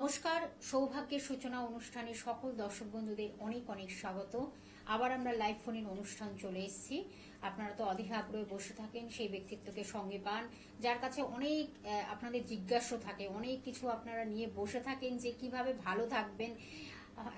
নমস্কার, সৌভাগ্যের সূচনা অনুষ্ঠানে সকল দর্শক বন্ধুদের অনেক অনেক স্বাগত। আবার আমরা লাইভ ফোনের অনুষ্ঠান চলে এসেছি। আপনারা তো অধীর আগ্রহে বসে থাকেন সেই ব্যক্তিত্বকে সঙ্গে পান, যার কাছে অনেক আপনাদের জিজ্ঞাসা থাকে, অনেক কিছু আপনারা নিয়ে বসে থাকেন যে কিভাবে ভালো থাকবেন।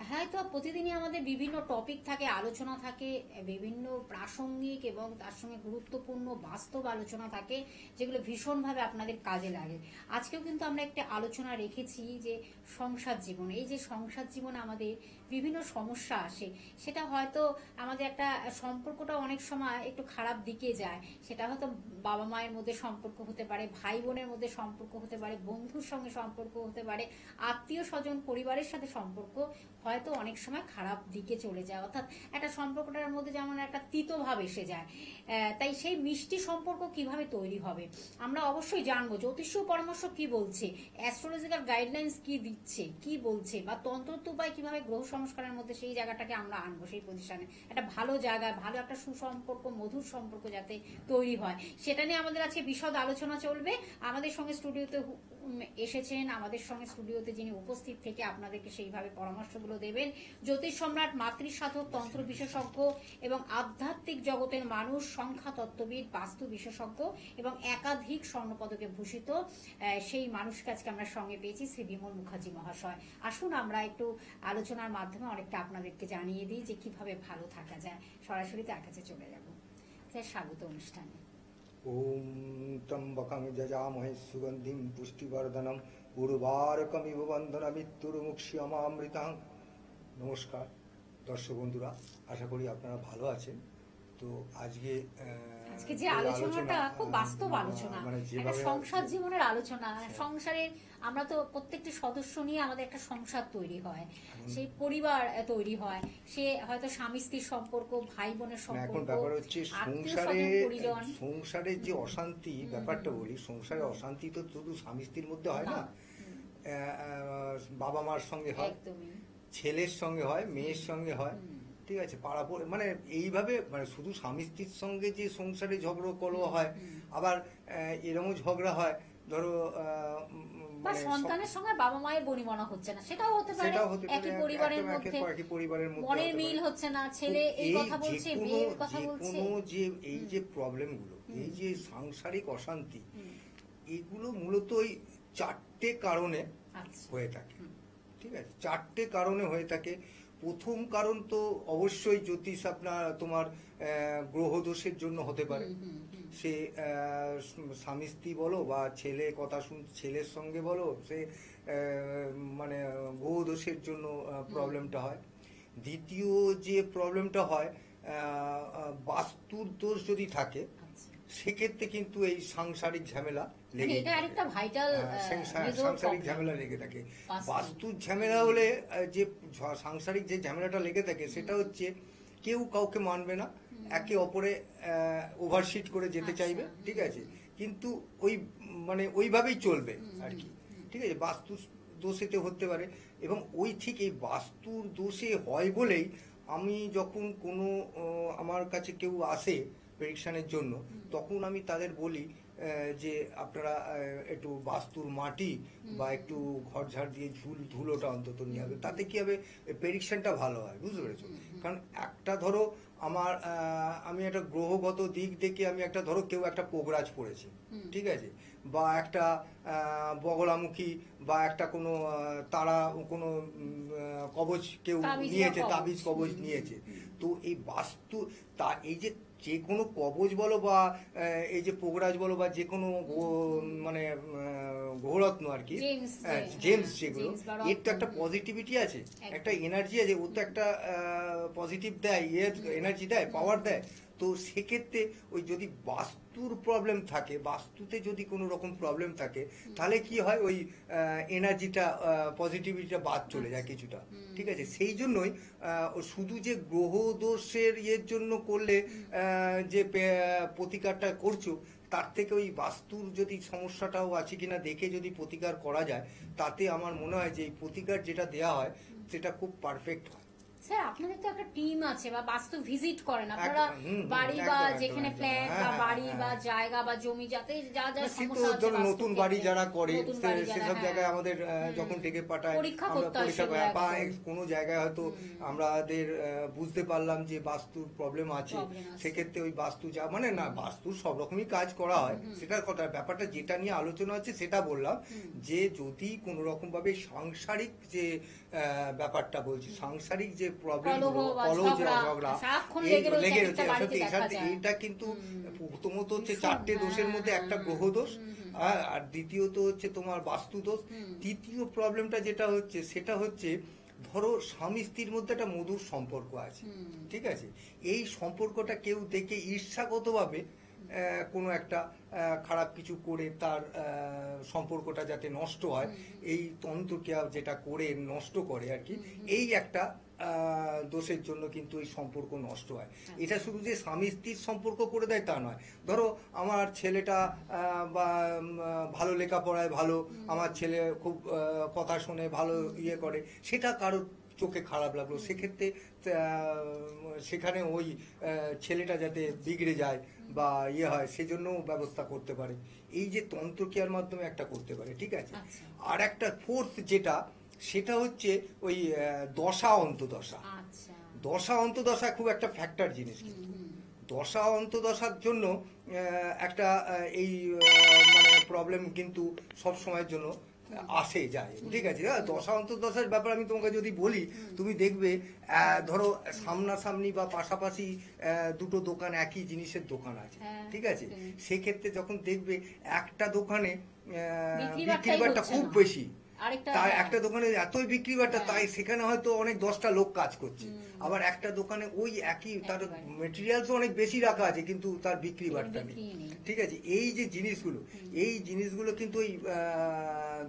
হয়তো প্রতিদিনই আমাদের বিভিন্ন টপিক থাকে, আলোচনা থাকে, বিভিন্ন প্রাসঙ্গিক এবং তার সঙ্গে গুরুত্বপূর্ণ বাস্তব আলোচনা থাকে, যেগুলো ভীষণভাবে আপনাদের কাজে লাগে। আজকেও কিন্তু আমরা একটা আলোচনা রেখেছি যে সংসার জীবন। এই যে সংসার জীবন আমাদের বিভিন্ন সমস্যা আসে, সেটা হয়তো আমাদের একটা সম্পর্কটা অনেক সময় একটু খারাপ দিকে যায়। সেটা হয়তো বাবা মায়ের মধ্যে সম্পর্ক হতে পারে, ভাই বোনের মধ্যে সম্পর্ক হতে পারে, বন্ধুর সঙ্গে সম্পর্ক হতে পারে, আত্মীয় স্বজন পরিবারের সাথে সম্পর্ক হয়তো অনেক সময় খারাপ দিকে চলে যায়। অর্থাৎ একটা সম্পর্কটার মধ্যে যেমন একটা তিতো ভাব এসে যায়। তাই সেই মিষ্টি সম্পর্ক কিভাবে তৈরি হবে আমরা অবশ্যই জানবো। জ্যোতিষ পরামর্শ কি বলছে, অ্যাস্ট্রোলজিক্যাল গাইডলাইন্স কি দিচ্ছে, কি বলছে, বা তন্ত্রোক্ত উপায় কিভাবে গ্রহ সংস্কারের মধ্যে সেই জায়গাটাকে আমরা আনবো, সেই পজিশনে একটা ভালো জায়গায় ভালো একটা সুসম্পর্ক, মধুর সম্পর্ক যাতে তৈরি হয়, সেটা নিয়ে আমাদের আজকে বিশদ আলোচনা চলবে। আমাদের সঙ্গে স্টুডিওতে এসেছেন, আমাদের সঙ্গে স্টুডিওতে যিনি উপস্থিত থেকে আপনাদেরকে সেইভাবে পরামর্শগুলো দেবেন, জ্যোতিষ সম্রাট, মাতৃসাধক, তন্ত্র বিশেষজ্ঞ এবং আধ্যাত্মিক জগতের মানুষ, সংখ্যা তত্ত্ববিদ, বাস্তু বিশেষজ্ঞ এবং একাধিক স্বর্ণপদকে ভূষিত সেই মানুষকে আজকে আমরা সঙ্গে পেয়েছি, শ্রী বিমল মুখার্জি মহাশয়। আসুন আমরা একটু আলোচনার মাধ্যমে অনেকটা আপনাদেরকে জানিয়ে দিই যে কিভাবে ভালো থাকা যায়। সরাসরি তার কাছে চলে যাব। স্বাগত অনুষ্ঠানে। ওম ত্রম্বকং যজামহে সুগন্ধিম পুষ্টিবর্ধনম উর্বারকমিব বন্ধনমৃত্যুর্মুক্ষীয়মামৃতাং। নমস্কার দর্শক বন্ধুরা, আশা করি আপনারা ভালো আছেন। তো আজকে যে আলোচনাটা খুব বাস্তব আলোচনা, একটা সংসার জীবনের আলোচনা। সংসারের আমরা তো প্রত্যেকটি সদস্য নিয়ে আমাদের একটা সংসার তৈরি হয়, সেই পরিবার তৈরি হয়, সে হয়তো স্বামী স্ত্রীর সম্পর্ক, ভাই বোনের সম্পর্ক। এখন ব্যাপার হচ্ছে সংসারের যে অশান্তি ব্যাপারটা বলি, সংসারের অশান্তি তো শুধু স্বামী স্ত্রীর মধ্যে হয় না, বাবা মার সঙ্গে হয়, ছেলের সঙ্গে হয়, মেয়ের সঙ্গে হয়, ঠিক আছে, পাড়া পড়ে, মানে এইভাবে, মানে শুধু স্বামী স্ত্রীর সঙ্গে যে সংসারে ঝগড়া কলহ হয়, আবার এরকমও ঝগড়া হয়, ধরো সন্তানের সঙ্গে বাবা মায়ের বনিবনা হচ্ছে না, সেটাও হতে পারে। একই পরিবারের মধ্যে মনের মিল হচ্ছে না, ছেলে এই কথা বলছে, মেয়ে এই কথা বলছে। যে এই যে প্রবলেমগুলো, এই যে সাংসারিক অশান্তি, এগুলো মূলত ওই চারটে কারণে হয়ে থাকে, ঠিক আছে, চারটে কারণে হয়ে থাকে। প্রথম কারণ তো অবশ্যই জ্যোতিষ তোমার গ্রহদোষের জন্য হতে পারে। সে স্বামী স্ত্রী বলো বা ছেলে কথা ছেলের সঙ্গে বলো, সে মানে গ্রহদোষের জন্য প্রবলেমটা হয়। দ্বিতীয় যে প্রবলেমটা হয়, বাস্তুর দোষ যদি থাকে, সেক্ষেত্রে কিন্তু এই সাংসারিক ঝামেলা লেগে সাংসারিক ঝামেলা লেগে থাকে। বাস্তুর ঝামেলা হলে যে সাংসারিক যে ঝামেলাটা লেগে থাকে, সেটা হচ্ছে কেউ কাউকে মানবে না, একে অপরে ওভারশিট করে যেতে চাইবে, ঠিক আছে, কিন্তু ওই মানে ওইভাবেই চলবে আর কি, ঠিক আছে। বাস্তুর দোষেতে হতে পারে, এবং ওই ঠিক এই বাস্তুর দোষে হয় বলেই আমি যখন কোনো আমার কাছে কেউ আসে প্রেডিকশনের জন্য, তখন আমি তাদের বলি যে আপনারা একটু বাস্তুর মাটি বা একটু ঘর ঝাড় দিয়ে ধুলোটা অন্তত নিয়ে হবে, তাতে কি হবে, প্রেডিকশনটা ভালো হয়, বুঝতে পেরেছো? কারণ একটা ধরো আমি একটা গ্রহগত দিক দেখে আমি একটা ধরো কেউ একটা পোগরাজ পড়েছে, ঠিক আছে, বা একটা বগলামুখী বা একটা কোনো তারা কোনো কবচ কেউ নিয়েছে, তাবিজ কবচ নিয়েছে, তো এই বাস্তু এই যে কোনো কবচ বলো বা এই যে পোগরাজ বলো বা যে কোনো মানে গ্রহরত্ন আর কি, জেমস, যেগুলো এর তো একটা পজিটিভিটি আছে, একটা এনার্জি আছে, ও তো একটা পজিটিভ দেয়, এনার্জি দেয়, পাওয়ার দেয়। তো সেক্ষেত্রে ওই যদি বাস্তুর প্রবলেম থাকে, বাস্তুতে যদি কোনো রকম প্রবলেম থাকে, তাহলে কি হয়, ওই এনার্জিটা, পজিটিভিটিটা বাদ চলে যায় কিছুটা, ঠিক আছে। সেই জন্যই শুধু যে গ্রহ দোষের ইয়ের জন্য করলে যে প্রতিকারটা করছো, তার থেকে ওই বাস্তুর যদি সমস্যাটাও আছে কিনা দেখে যদি প্রতিকার করা যায়, তাতে আমার মনে হয় যে এই প্রতিকার যেটা দেয়া হয় সেটা খুব পারফেক্ট হয়। স্যার আপনাদের তো একটা টিম আছে বা বাস্তু ভিজিট করেন আপনারা, বাড়ি বা একদম, যেখানে একদম, ফ্ল্যাট বা হ্যাঁ, বাড়ি হ্যাঁ, বা হ্যাঁ। জায়গা বা জমি যাতে যা যা কিন্তু সমস্যা আছে ধরো বাস্তু নতুন বাড়ি ক্ষেত্রে, যারা করে নতুন বাড়ি যারা, সেসব হ্যাঁ, জায়গায় আমাদের যখন ডেকে পাঠায় পরীক্ষা আমরা করতে হয় পরীক্ষা সেগুলো বা একদম। কোনো জায়গায় হয়তো আমাদের বুঝতে পারলাম যে বাস্তুর প্রবলেম আছে, Problem আছে। সেক্ষেত্রে ওই বাস্তু যা মানে না বাস্তুর সব রকমই কাজ করা হয়, সেটার কথা ব্যাপারটা যেটা নিয়ে আলোচনা হচ্ছে সেটা বললাম যে যদি কোনো রকম ভাবে সাংসারিক যে ব্যাপারটা বলছি, সাংসারিক যে প্রবলেম কলহ বা ঝগড়া, সারাক্ষণ লেগে রয়েছে একটা বাড়িতে দেখা যায়। এইটা কিন্তু প্রথমত হচ্ছে চারটে দোষের মধ্যে একটা গ্রহ দোষ, আর দ্বিতীয়ত হচ্ছে তোমার বাস্তু দোষ, তৃতীয় প্রবলেমটা যেটা হচ্ছে সেটা হচ্ছে ধরো স্বামী স্ত্রীর মধ্যে একটা মধুর সম্পর্ক আছে, ঠিক আছে, এই সম্পর্কটা কেউ দেখে ঈর্ষাগতভাবে কোনো একটা খারাপ কিছু করে তার সম্পর্কটা যাতে নষ্ট হয়, এই তন্ত্রক্রিয়া যেটা করে নষ্ট করে আর কি, এই একটা দোষের জন্য কিন্তু এই সম্পর্ক নষ্ট হয়। এটা শুধু যে স্বামী স্ত্রীর সম্পর্ক করে দেয় তা নয়, ধরো আমার ছেলেটা বা ভালো লেখাপড়ায় ভালো, আমার ছেলে খুব কথা শুনে ভালো ইয়ে করে, সেটা কারোর চোখে খারাপ লাগলো, সেক্ষেত্রে সেখানে ওই ছেলেটা যাতে বিগড়ে যায় বা ইয়ে হয় সেজন্য ব্যবস্থা করতে পারে, এই যে তন্ত্রক্রিয়ার মাধ্যমে একটা করতে পারে, ঠিক আছে। আচ্ছা। আর একটা ফোর্থ যেটা সেটা হচ্ছে ওই দশা অন্তদশা। আচ্ছা। দশা অন্তদশা খুব একটা ফ্যাক্টর জিনিস, কিন্তু দশা অন্তদশার জন্য একটা এই মানে প্রবলেম কিন্তু সব সময়ের জন্য আসে যায়, ঠিক আছে। দশা অন্তর্দশার ব্যাপার আমি তোমাকে যদি বলি, তুমি দেখবে ধরো সামনাসামনি বা পাশাপাশি দুটো দোকান, একই জিনিসের দোকান আছে, হ্যাঁ, ঠিক আছে, হুম। সেক্ষেত্রে যখন দেখবে একটা দোকানে বিক্রি বিক্রি বাট্টা হচ্ছে খুব না। বেশি, আরেকটা, তাই হ্যাঁ। একটা দোকানে এতই বিক্রি বাট্টা, হ্যাঁ। তাই সেখানে হয়তো অনেক 10টা লোক কাজ করছে, আবার একটা দোকানে ওই একই তার একেবারে। মেটেরিয়ালস অনেক বেশি রাখা আছে কিন্তু তার বিক্রি বাট্টা নেই, বিক্রি নেই। ঠিক আছে। এই যে জিনিসগুলো, এই জিনিসগুলো কিন্তু ওই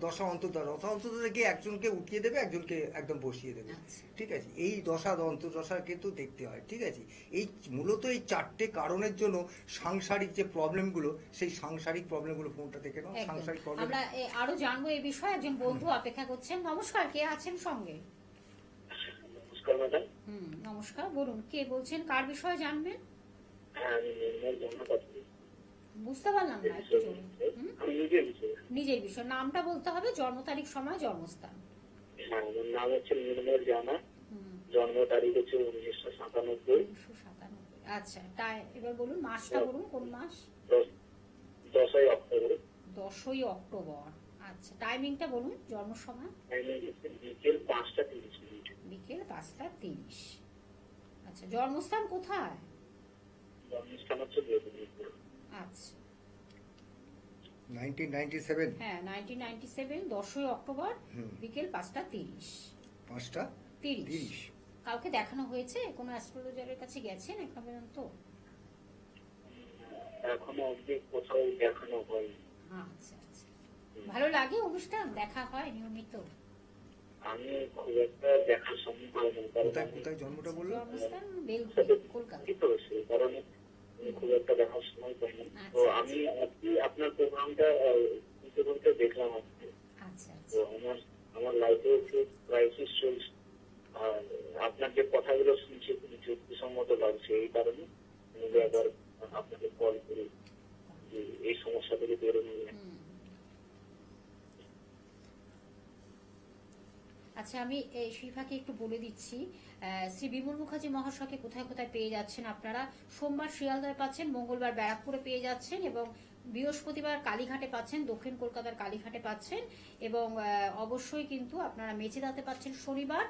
দশা অন্তর্দশা থেকে একজনকে উঠিয়ে দেবে, একজনকে একদম বসিয়ে দেবে, আচ্ছা। ঠিক আছে। এই দশা অন্তর্দশা কিন্তু দেখতে হয়, ঠিক আছে। এই মূলত এই চারটে কারণের জন্য সাংসারিক যে প্রবলেমগুলো, সেই সাংসারিক প্রবলেমগুলো কোনটা থেকে নাও, একদম। সাংসারিক প্রবলেম। আমরা আরো জানবো এই বিষয়ে, একজন বন্ধু অপেক্ষা করছেন। নমস্কার, কে আছেন সঙ্গে? নমস্কার ম্যাডাম। নমস্কার, বলুন কে বলছেন, কার বিষয়ে জানবেন? আমি নির্মল জন্মপাত্রী। বুঝতে পারলাম না, একটু জোরে। আমি নিজের বিষয়ে। নিজের বিষয়, নামটা বলতে হবে, জন্ম তারিখ, সময়, জন্মস্থান। হ্যাঁ, আমার নাম হচ্ছে নির্মল জানা, হুম, জন্ম তারিখ হচ্ছে 1997, 1997। আচ্ছা, তাই এবার বলুন মাসটা বলুন, কোন মাস? 10ই অক্টোবর। 10ই অক্টোবর। আচ্ছা, টাইমিংটা বলুন, জন্ম সময়? টাইমিং হচ্ছে বিকেল 5টা 30 মিনিট। বিকেল 5টা 30। আচ্ছা, জন্মস্থান কোথায়? জন্মস্থান হচ্ছে বেগুনিপুর। আচ্ছা, 1997 হ্যাঁ 1997, 10ই অক্টোবর, বিকেল 5টা 30। 5:30। কাউকে দেখানো হয়েছে, কোনো অ্যাস্ট্রোলজারের কাছে গেছেন এখন পর্যন্ত? এখনো অব্দি কোথাও দেখানো হয়নি। আচ্ছা আচ্ছা, ভালো লাগে অনুষ্ঠান, দেখা হয় নিয়মিত? আমি খুব একটা দেখার সম্ভব হয়নি, কারণ কোথায় কোথায় জন্মটা বললো? জন্মস্থান বেলকুড়ি, কলকাতা। তো সেই কারণে আমি খুব একটা দেখার সময় পাইনি। তো আচ্ছা, আমি আজকে আপনার প্রোগ্রামটা খুলতে খুলতে দেখলাম আজকে। আচ্ছা তো আচ্ছা। আমার লাইফে একটু ক্রাইসিস চলছে, আর আপনার যে কথাগুলো শুনছি খুবই যুক্তিসম্মত লাগছে, এই কারণে আমি একবার আপনাকে কল করি যে এই সমস্যা থেকে বেরোনো যায়। আচ্ছা, আমি এই শিফাকে একটু বলে দিচ্ছি, শ্রী বিমল মুখার্জি মহাশয়কে কোথায় কোথায় পেয়ে যাচ্ছেন আপনারা। সোমবার শিয়ালদায় পাচ্ছেন, মঙ্গলবার ব্যারাকপুরে পেয়ে যাচ্ছেন, এবং বৃহস্পতিবার কালীঘাটে পাচ্ছেন, দক্ষিণ কলকাতার কালীঘাটে পাচ্ছেন, এবং অবশ্যই কিন্তু আপনারা মেচেদাতে পাচ্ছেন শনিবার,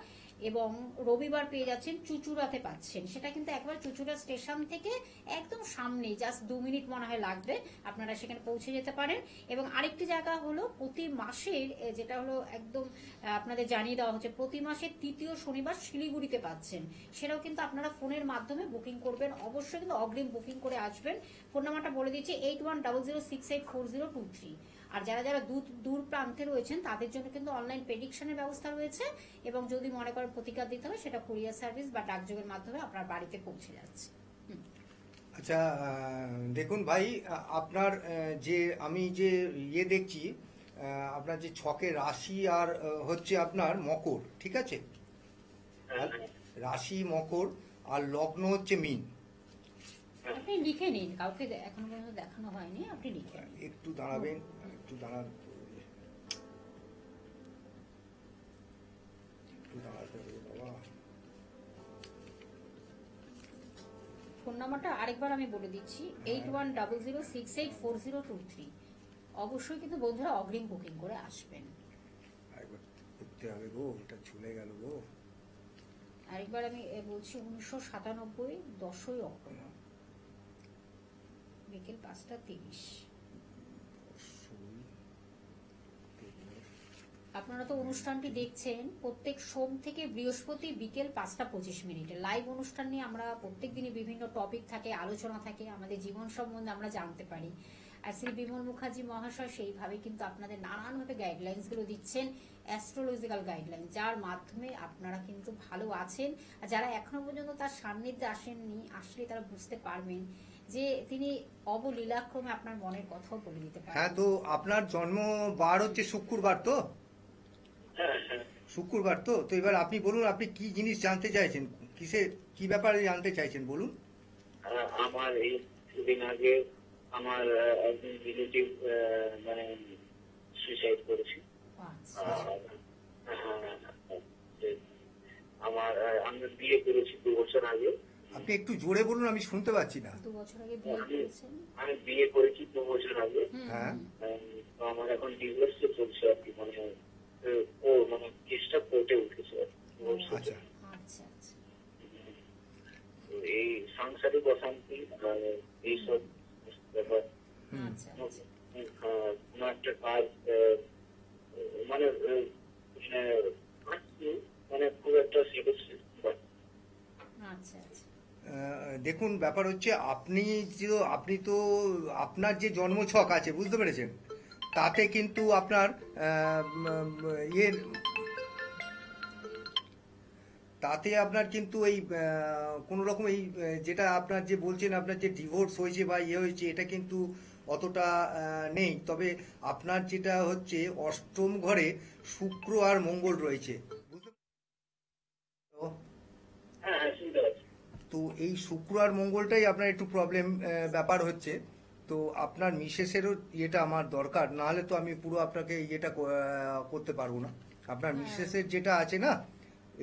এবং রবিবার পেয়ে যাচ্ছেন চুচুড়াতে পাচ্ছেন। সেটা কিন্তু একবার চুচুড়া স্টেশন থেকে একদম সামনে, জাস্ট 2 মিনিট মনে হয় লাগবে, আপনারা সেখানে পৌঁছে যেতে পারেন। এবং আরেকটি জায়গা হলো প্রতি মাসের, যেটা হলো একদম আপনাদের জানিয়ে দেওয়া হচ্ছে, প্রতি মাসের 3য় শনিবার শিলিগুড়িতে পাচ্ছেন। সেটাও কিন্তু আপনারা ফোনের মাধ্যমে বুকিং করবেন, অবশ্যই কিন্তু অগ্রিম বুকিং করে আসবেন। ফোন নাম্বারটা বলে দিচ্ছি 8100684023। আর যারা যারা দূর প্রান্তে রয়েছেন তাদের জন্য কিন্তু অনলাইন প্রেডিকশনের ব্যবস্থা রয়েছে, এবং যদি মনে করেন প্রতিকার দিতে হবে, সেটা কুরিয়ার সার্ভিস বা ডাকযোগের মাধ্যমে আপনার বাড়িতে পৌঁছে যাচ্ছে। আচ্ছা, দেখুন ভাই, আপনার যে আমি যে ইয়ে দেখছি, আপনার যে ছকে রাশি আর হচ্ছে আপনার মকর, ঠিক আছে। রাশি মকর আর লগ্ন হচ্ছে মীন। আপনি লিখে নিন, কাউকে এখনো পর্যন্ত দেখানো হয়নি, আপনি লিখে নিন। একটু দাঁড়াবেন, একটু দাঁড়ান, একটু দাঁড়াতে হবে বাবা। ফোন নাম্বারটা আরেকবার আমি বলে দিচ্ছি, 8100684023। অবশ্যই কিন্তু বন্ধুরা অগ্রিম বুকিং করে আসবেন। একবার করতে হবে গো, এটা চলে গেল গো। আরেকবার আমি বলছি, 1997 10ই অক্টোবর বিকেল 5:30। আপনারা তো অনুষ্ঠানটি দেখছেন প্রত্যেক সোম থেকে বৃহস্পতি বিকেল 5:25 লাইভ অনুষ্ঠান নিয়ে আমরা প্রত্যেক দিনই বিভিন্ন টপিক থাকে, আলোচনা থাকে, আমাদের জীবন সম্বন্ধে আমরা জানতে পারি। আর শ্রী বিমল মুখার্জি মহাশয় সেইভাবে কিন্তু আপনাদের নানানভাবে গাইডলাইন্স গুলো দিচ্ছেন, অ্যাস্ট্রোলজিক্যাল গাইডলাইন, যার মাধ্যমে আপনারা কিন্তু ভালো আছেন। আর যারা এখনো পর্যন্ত তার সান্নিধ্যে আসেননি, আসলে তারা বুঝতে পারবেন যে তিনি অবলীলাক্রমে আপনার মনের কথাও বলে দিতে পারেন। হ্যাঁ, তো আপনার জন্ম বার হচ্ছে শুক্রবার, তো শুক্রবার তো তো এবার আপনি বলুন, আপনি কি জিনিস জানতে চাইছেন, কি ব্যাপারে জানতে চাইছেন বলুন। আমার এই দুদিন আগে আমার একজন রিলেটিভ মানে সুইসাইড করেছে। আমি বিয়ে করেছি 2 বছর আগে। আপনি একটু জোরে বলুন, আমি শুনতে পাচ্ছি না। 2 বছর আগে বিয়ে করেছেন? আমি বিয়ে করেছি 2 বছর আগে। হ্যাঁ, তো আমার এখন ডিভোর্স চলছে আর কি, মানে ও মানে কেসটা কোর্টে উঠেছে। আচ্ছা, আচ্ছা আচ্ছা। এই সাংসারিক অশান্তি এইসব ব্যাপার, আচ্ছা আচ্ছা। কোনো একটা কাজ মানে মানে খুব একটা সিরিয়াস। আচ্ছা আচ্ছা। দেখুন ব্যাপার হচ্ছে আপনি তো আপনার যে জন্মছক আছে, বুঝতে পেরেছেন, তাতে কিন্তু আপনার তাতে আপনার কিন্তু এই কোন রকম এই যেটা আপনার যে বলছেন আপনার যে ডিভোর্স হয়েছে বা হয়েছে, এটা কিন্তু অতটা নেই। তবে আপনার যেটা হচ্ছে অষ্টম ঘরে শুক্র আর মঙ্গল রয়েছে, তো এই শুক্র আর মঙ্গলটাই আপনার একটু প্রবলেম ব্যাপার হচ্ছে। তো আপনার মিসেসেরও ইয়েটা আমার দরকার, না হলে তো আমি পুরো আপনাকে ইয়েটা করতে পারবো না। আপনার মিসেসের যেটা আছে না,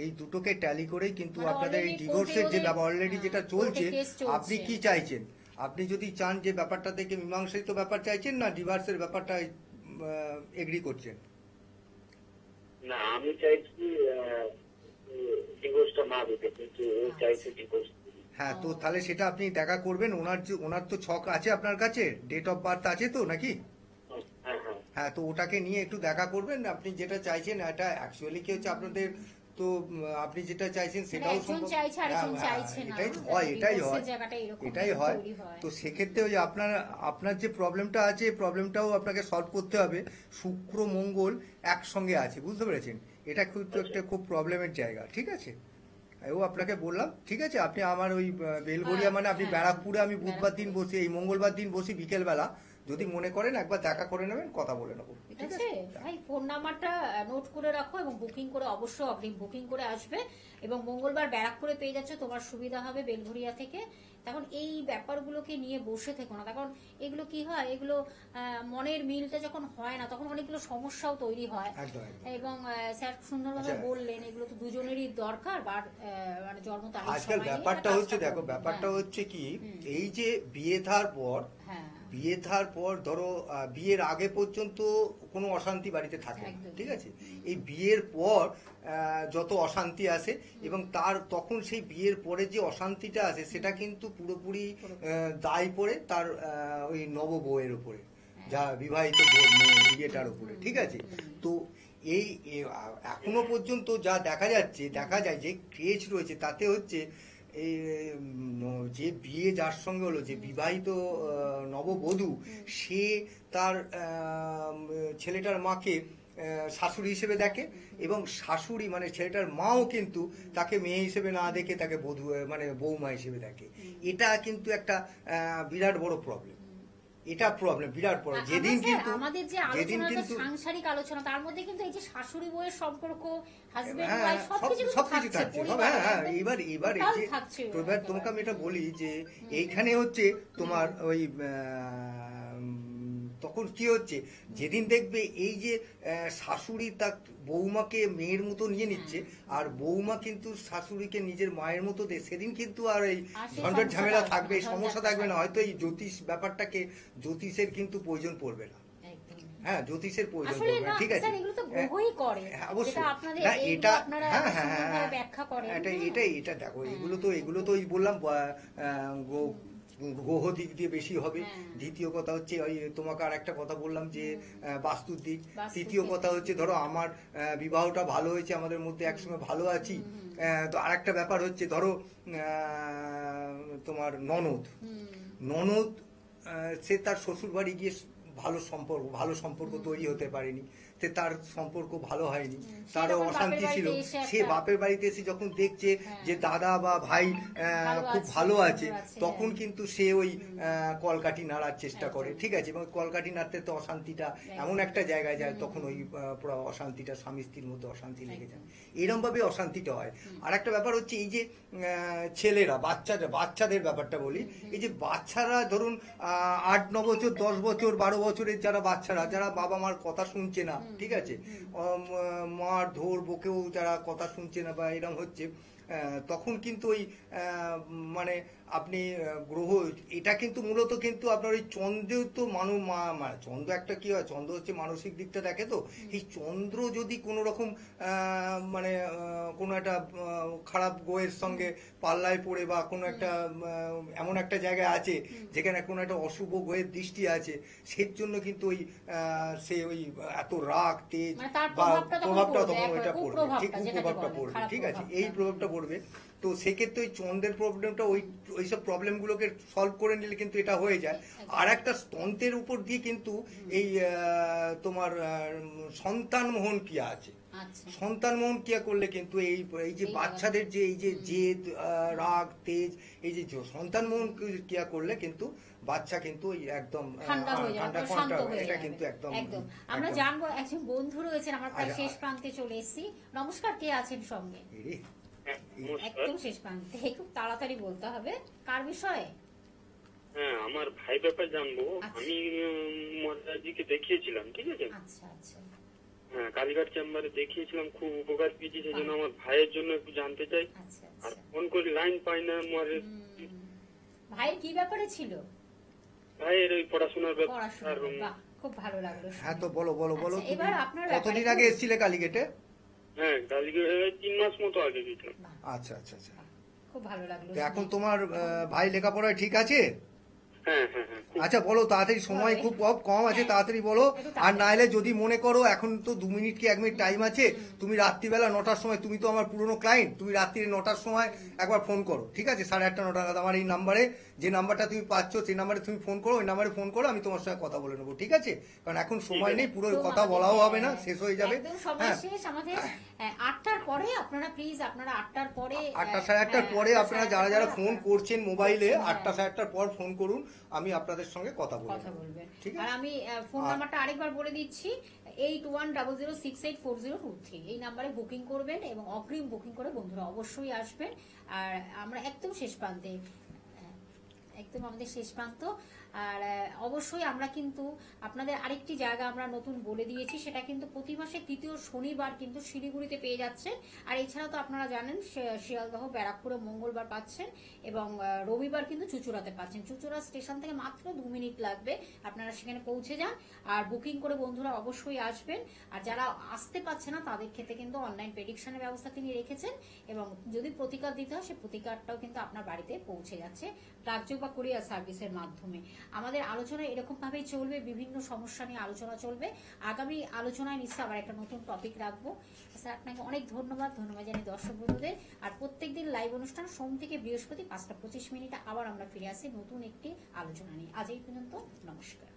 এই দুটোকে ট্যালি করেই কিন্তু মানে আপনাদের এই already ডিভোর্সের যে কোর্টে ব্যাপার অলরেডি যেটা চলছে, কোর্টে case চলছে। আপনি কি চাইছেন? আপনি যদি চান যে ব্যাপারটা থেকে মীমাংসিত ব্যাপার চাইছেন, না ডিভোর্সের ব্যাপারটা এগ্রি করছেন? না, আমি চাইছি ডিভোর্সটা না দিতে, কিন্তু ও চাইছে ডিভোর্স। হ্যাঁ, তো তাহলে সেটা আপনি দেখা করবেন। ওনার তো ছক আছে আপনার কাছে, ডেট অফ বার্থ আছে তো নাকি? হ্যাঁ, তো ওটাকে নিয়ে একটু দেখা করবেন। আপনি যেটা চাইছেন, এটা অ্যাকচুয়ালি কি হচ্ছে আপনাদের, তো আপনি যেটা চাইছেন সেটাও একজন চাইছে আরেকজন চাইছে না, এটাই হয়। তো সেক্ষেত্রে ওই আপনার যে প্রবলেমটা আছে, প্রবলেমটাও আপনাকে সলভ করতে হবে। শুক্র মঙ্গল একসঙ্গে আছে, বুঝতে পেরেছেন, এটা একটা খুব প্রবলেমের জায়গা। ঠিক আছে, ও আপনাকে বললাম, ঠিক আছে। আপনি আমার ওই বেলগড়িয়া মানে আপনি ব্যারাকপুরে, আমি বুধবার দিন বসি, এই মঙ্গলবার দিন বসি বিকেলবেলা, যদি মনে করেন একবার দেখা করে নেবেন, কথা বলে নেবো। ঠিক আছে ভাই, ফোন নাম্বারটা নোট করে রাখো এবং বুকিং করে অবশ্যই অগ্রিম বুকিং করে আসবে। এবং মঙ্গলবার ব্যারাকপুরে পেয়ে যাচ্ছে, তোমার সুবিধা হবে বেলঘরিয়া থেকে। তখন এই ব্যাপারগুলোকে নিয়ে বসে থেকো না, তখন এগুলো কি হয়, এগুলো মনের মিলটা যখন হয় না, তখন অনেকগুলো সমস্যাও তৈরি হয়। এবং স্যার সুন্দরভাবে বললেন, এগুলো তো দুজনেরই দরকার। মানে জন্ম তারিখ, আজকাল ব্যাপারটা হচ্ছে, দেখো ব্যাপারটা হচ্ছে কি, এই যে বিয়ে থার পর ধরো বিয়ের আগে পর্যন্ত কোনো অশান্তি বাড়িতে থাকে না, ঠিক আছে। এই বিয়ের পর যত অশান্তি আসে, এবং তখন সেই বিয়ের পরে যে অশান্তিটা আসে, সেটা কিন্তু পুরোপুরি দায় পড়ে তার ওই নব বউয়ের উপরে, যা বিবাহিত বিয়েটার উপরে, ঠিক আছে। তো এই এখনো পর্যন্ত যা দেখা যায় যে ক্রেজ রয়েছে, তাতে হচ্ছে এই যে বিয়ে যার সঙ্গে হলো, যে বিবাহিত নববধূ, সে তার ছেলেটার মাকে শাশুড়ি হিসেবে দেখে, এবং শাশুড়ি মানে ছেলেটার মাও কিন্তু তাকে মেয়ে হিসেবে না দেখে তাকে বধূ মানে বৌমা হিসেবে দেখে। এটা কিন্তু একটা বিরাট বড় প্রবলেম, এটা প্রবলেম, বিরাট প্রবলেম। যেদিন স্যার, কিন্তু আমাদের যে আলোচনাটা সাংসারিক আলোচনা, তার মধ্যে কিন্তু এই যে শাশুড়ি বউয়ের সম্পর্ক, হাজবেন্ড ওয়াইফ সবকিছু সবকিছু থাকছে। পরিবার, হ্যাঁ, এবার এই যে থাকছে এবার তোমাকে আমি এটা বলি যে এইখানে হচ্ছে তোমার ওই তখন কি হচ্ছে, যেদিন দেখবে এই যে শাশুড়ি তার বৌমাকে মেয়ের মতো নিয়ে নিচ্ছে, আর বৌমা কিন্তু শাশুড়িকে নিজের মায়ের মতো দেয়, সেদিন কিন্তু আর এই ঝঞ্ঝট ঝামেলা থাকবে, এই সমস্যা থাকবে না। হয়তো এই জ্যোতিষ ব্যাপারটাকে, জ্যোতিষের কিন্তু প্রয়োজন পড়বে না। হ্যাঁ, জ্যোতিষের প্রয়োজন পড়বে না, ঠিক আছে। অবশ্যই না, এটা এটা দেখো, এগুলো তো ওই বললাম গ্রহ দিক দিয়ে বেশি হবে। দ্বিতীয় কথা হচ্ছে ওই তোমাকে আর একটা কথা বললাম যে বাস্তুর দিক। তৃতীয় কথা হচ্ছে ধরো আমার বিবাহটা ভালো হয়েছে, আমাদের মধ্যে একসঙ্গে ভালো আছি। তো আর একটা ব্যাপার হচ্ছে ধরো তোমার ননদ সে তার শ্বশুর বাড়ি গিয়ে ভালো সম্পর্ক তৈরি হতে পারেনি, তার সম্পর্ক ভালো হয়নি, তারও অশান্তি ছিল। সে বাপের বাড়িতে এসে যখন দেখছে যে দাদা বা ভাই খুব ভালো আছে, তখন কিন্তু সে ওই কলকাঠি নাড়ার চেষ্টা করে, ঠিক আছে। এবং কলকাঠি নাড়তে তো অশান্তিটা এমন একটা জায়গায় যায়, তখন ওই পুরো অশান্তিটা স্বামী স্ত্রীর মধ্যে অশান্তি লেগে যায়, এরকম ভাবে অশান্তিটা হয়। আর একটা ব্যাপার হচ্ছে এই যে ছেলেরা বাচ্চাদের ব্যাপারটা বলি, এই যে বাচ্চারা ধরুন 8-9 বছর, 10 বছর, 12 বছরের যারা বাচ্চারা, যারা বাবা মার কথা শুনছে না, ঠিক আছে, মার ধর বকেও যারা কথা শুনছে না বা এরকম হচ্ছে, তখন কিন্তু ওই মানে আপনি গ্রহ, এটা কিন্তু মূলত কিন্তু আপনার ওই চন্দ্রেও তো চন্দ্র একটা কি হয়, চন্দ্র হচ্ছে মানসিক দিকটা দেখে। তো এই চন্দ্র যদি কোনো রকম মানে কোনো একটা খারাপ গ্রহের সঙ্গে পাল্লায় পড়ে বা কোনো একটা এমন একটা জায়গায় আছে যেখানে কোনো একটা অশুভ গ্রহের দৃষ্টি আছে, সেই জন্য কিন্তু ওই সে ওই এত রাগ তেজ বা প্রভাবটা তখন ওইটা পড়বে, ঠিক প্রভাবটা পড়বে, ঠিক আছে, এই প্রভাবটা পড়বে। তো সেক্ষেত্রে ওই চন্দ্রের প্রবলেমটা ওইসব প্রবলেমগুলোকে সলভ করে নিলে কিন্তু এটা হয়ে যায়। আর একটা তন্ত্রের উপর দিয়ে কিন্তু এই তোমার সন্তান মোহন ক্রিয়া আছে। সন্তান মোহন ক্রিয়া করলে কিন্তু এই যে বাচ্চাদের যে এই যে জেদ, রাগ, তেজ, এই যে সন্তান মোহন ক্রিয়া করলে কিন্তু বাচ্চা কিন্তু একদম ঠান্ডা হয়ে যাবে, শান্ত হয়ে যাবে। এটা কিন্তু একদম আমরা জানবো, একজন বন্ধু রয়েছেন, আমরা প্রায় শেষ প্রান্তে চলে এসেছি। নমস্কার, কে আছেন সঙ্গে? একদম শেষ প্রান্তে, খুব তাড়াতাড়ি বলতে হবে। কার বিষয়ে? হ্যাঁ, আমার ভাই ব্যাপার জানবো। আমি মহারাজজিকে দেখিয়েছিলাম, ঠিক আছে। আচ্ছা আচ্ছা। হ্যাঁ, কালীঘাট চেম্বারে দেখিয়েছিলাম, খুব উপকার পেয়েছি। সেজন্য আমার ভাইয়ের জন্য একটু জানতে চাই। আর ফোন করে লাইন পাই না। ভাইয়ের কি ব্যাপারে ছিল? ভাইয়ের ওই পড়াশোনার ব্যাপার। খুব ভালো লাগলো। হ্যাঁ, তো বলো। এবার আপনার কতদিন আগে এসেছিলে কালীঘাটে? হ্যাঁ, কালীঘাটে 3 মাস মতো আগে গেছিলাম। আচ্ছা। খুব ভালো লাগলো। এখন তোমার ভাই লেখাপড়ায় ঠিক আছে? হ্যাঁ। আচ্ছা, বলো তাড়াতাড়ি, সময় খুব কম আছে, তাড়াতাড়ি বলো। আর নাইলে যদি মনে করো এখন তো 2 মিনিট কি 1 মিনিট টাইম আছে, তুমি রাত্রিবেলা 9টার সময়, তুমি তো আমার পুরনো ক্লায়েন্ট, তুমি রাত্রি 9টার সময় একবার ফোন করো, ঠিক আছে, 8:30 9টা নাগাদ আমার এই নাম্বারে, যে নাম্বারটা তুমি পাচ্ছ সেই নাম্বারে তুমি ফোন করো, ওই নাম্বারে ফোন করো, আমি তোমার সঙ্গে কথা বলে নেবো, ঠিক আছে। কারণ এখন সময় নেই, পুরো কথা বলাও হবে না, শেষ হয়ে যাবে। হ্যাঁ, আমাদের 8টার পরে আপনারা প্লিজ, আপনারা 8টার পরে, 8টা 8:30 পরে আপনারা যারা ফোন করছেন মোবাইলে, 8টা 8:30 পর ফোন করুন, আমি আপনাদের সঙ্গে কথা বলবেন, ঠিক আছে। আর আমি ফোন নাম্বারটা আরেকবার বলে দিচ্ছি, 8100684023, এই নাম্বারে বুকিং করবেন এবং অগ্রিম বুকিং করে বন্ধুরা অবশ্যই আসবেন। আর আমরা একদম শেষ প্রান্তে, একদম আমাদের শেষ প্রান্ত। আর অবশ্যই আমরা কিন্তু আপনাদের আরেকটি জায়গা আমরা নতুন বলে দিয়েছি, সেটা কিন্তু প্রতি মাসে 3য় শনিবার কিন্তু শিলিগুড়িতে পেয়ে যাচ্ছেন। আর এছাড়া তো আপনারা জানেন শিয়ালদহ, ব্যারাকপুরে মঙ্গলবার পাচ্ছেন এবং রবিবার কিন্তু চুচুড়াতে পাচ্ছেন। চুচুড়া স্টেশন থেকে মাত্র 2 মিনিট লাগবে, আপনারা সেখানে পৌঁছে যান। আর বুকিং করে বন্ধুরা অবশ্যই আসবেন। আর যারা আসতে পারছে না তাদের ক্ষেত্রে কিন্তু অনলাইন প্রেডিকশনের ব্যবস্থা তিনি রেখেছেন, এবং যদি প্রতিকার দিতে হয়, সেই প্রতিকারটাও কিন্তু আপনার বাড়িতে পৌঁছে যাচ্ছে রাজ্য বা কুরিয়ার সার্ভিসের মাধ্যমে। আমাদের আলোচনা এরকম ভাবেই চলবে, বিভিন্ন সমস্যা নিয়ে আলোচনা চলবে। আগামী আলোচনায় নিশ্চয় আবার একটা নতুন টপিক রাখবো। স্যার, আপনাকে অনেক ধন্যবাদ জানাই দর্শক বন্ধুদের। আর প্রত্যেকদিন লাইভ অনুষ্ঠান সোম থেকে বৃহস্পতি 5টা 25 আবার আমরা ফিরে আসি নতুন একটি আলোচনা নিয়ে। আজ এই পর্যন্ত, নমস্কার।